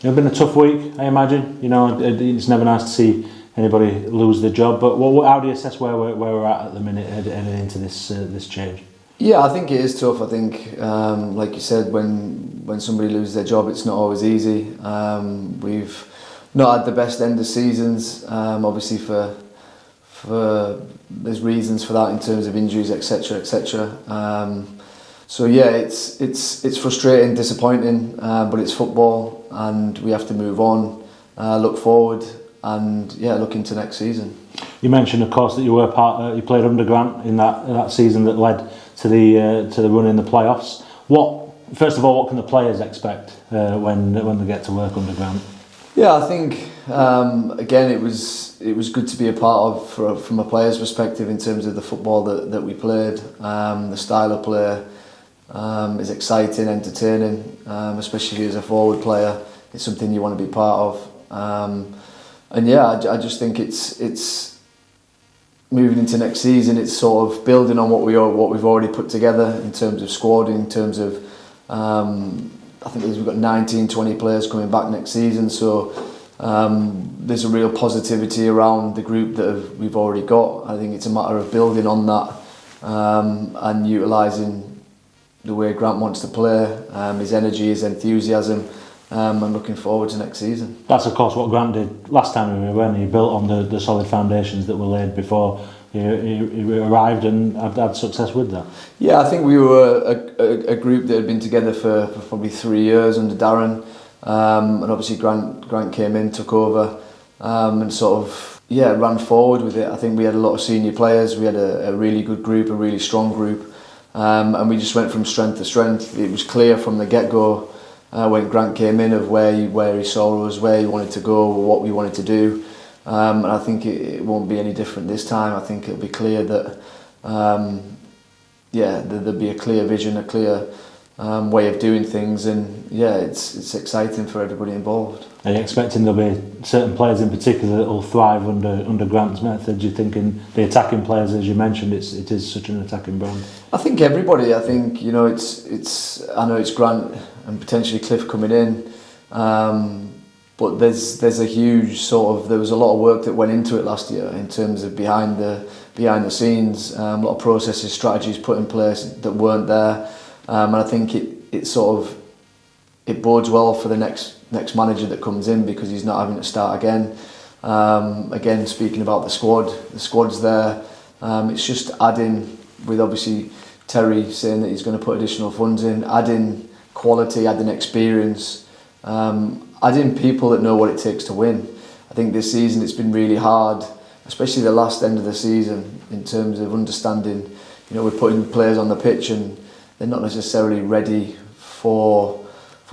It's been a tough week, I imagine. It's never nice to see anybody lose their job. But how do you assess where we're at the minute heading into this change? Yeah, I think it is tough. I think, like you said, when somebody loses their job, it's not always easy. We've not had the best end of seasons, obviously for there's reasons for that in terms of injuries, etc., etc. So yeah, it's frustrating, disappointing, but it's football, and we have to move on, look forward, and look into next season. You mentioned, of course, that you played under Grant in that season that led to the run in the playoffs. First of all, what can the players expect when they get to work under Grant? Yeah, I think again it was good to be a part of from a player's perspective in terms of the football that we played. The style of play is exciting, entertaining, especially as a forward player. It's something you want to be part of. I just think it's moving into next season. It's sort of building on what we've already put together in terms of squad, in terms of I think we've got 19, 20 players coming back next season. So there's a real positivity around the group that we've already got. I think it's a matter of building on that and utilising the way Grant wants to play, his energy, his enthusiasm. I'm looking forward to next season. That's of course what Grant did last time when he built on the solid foundations that were laid before he arrived and had success with that. Yeah, I think we were a group that had been together for probably 3 years under Darren, and obviously Grant came in, took over, and sort of ran forward with it. I think we had a lot of senior players. We had a really good group, a really strong group, and we just went from strength to strength. It was clear from the get-go when Grant came in of where he saw us, where he wanted to go, what we wanted to do, and I think it won't be any different this time. I think it'll be clear that there'll be a clear vision, a clear way of doing things, and it's exciting for everybody involved. Are you expecting there'll be certain players in particular that will thrive under Grant's method? You're thinking the attacking players, as you mentioned, it is such an attacking brand. I think everybody. I think it's. I know it's Grant and potentially Cliff coming in, but there's a huge there was a lot of work that went into it last year in terms of behind the scenes, a lot of processes, strategies put in place that weren't there, and I think it bodes well for the next manager that comes in because he's not having to start again. Again, speaking about the squad's there. It's just adding, with obviously Terry saying that he's going to put additional funds in, adding quality, adding experience, adding people that know what it takes to win. I think this season it's been really hard, especially the last end of the season, in terms of understanding. We're putting players on the pitch and they're not necessarily ready for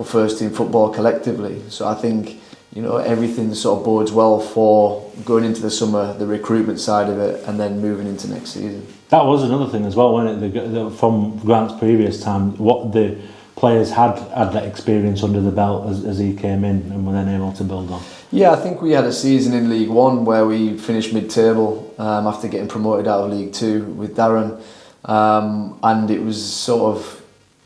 first team football collectively. So I think everything sort of bodes well for going into the summer, the recruitment side of it, and then moving into next season. That was another thing as well, wasn't it? From Grant's previous time, what the players had that experience under the belt as he came in and were then able to build on. Yeah, I think we had a season in League One where we finished mid-table after getting promoted out of League Two with Darren, and it was sort of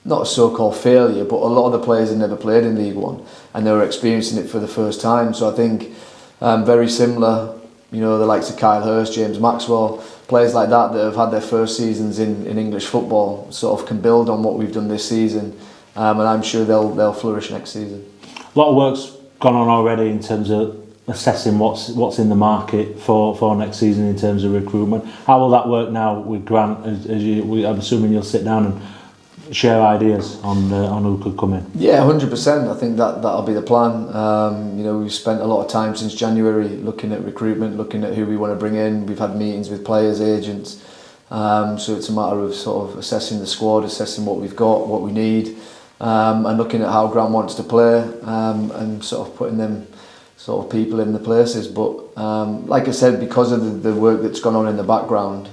not a so-called failure, but a lot of the players had never played in League One and they were experiencing it for the first time. So I think very similar, the likes of Kyle Hurst, James Maxwell, players like that have had their first seasons in English football, sort of can build on what we've done this season, and I'm sure they'll flourish next season. A lot of work's gone on already in terms of assessing what's in the market for next season in terms of recruitment. How will that work now with Grant? I'm assuming you'll sit down and share ideas on who could come in. Yeah, 100%. I think that'll be the plan. We've spent a lot of time since January looking at recruitment, looking at who we want to bring in. We've had meetings with players, agents. So it's a matter of sort of assessing the squad, assessing what we've got, what we need, and looking at how Grant wants to play, and sort of putting them sort of people in the places. But like I said, because of the work that's gone on in the background,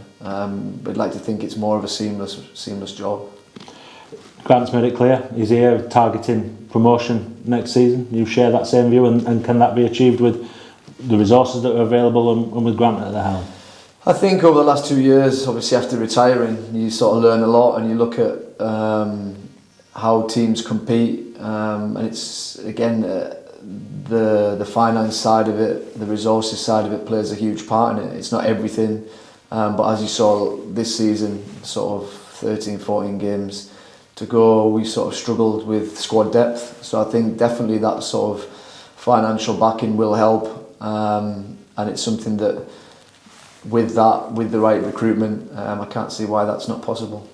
we'd like to think it's more of a seamless job. Grant's made it clear he's here targeting promotion next season. You share that same view, and can that be achieved with the resources that are available and with Grant at the helm? I think over the last 2 years, obviously after retiring, you sort of learn a lot and you look at how teams compete, and it's again the finance side of it, the resources side of it plays a huge part in it. It's not everything, but as you saw this season, sort of 13, 14 games to go, we sort of struggled with squad depth. So I think definitely that sort of financial backing will help, and it's something that with the right recruitment, I can't see why that's not possible.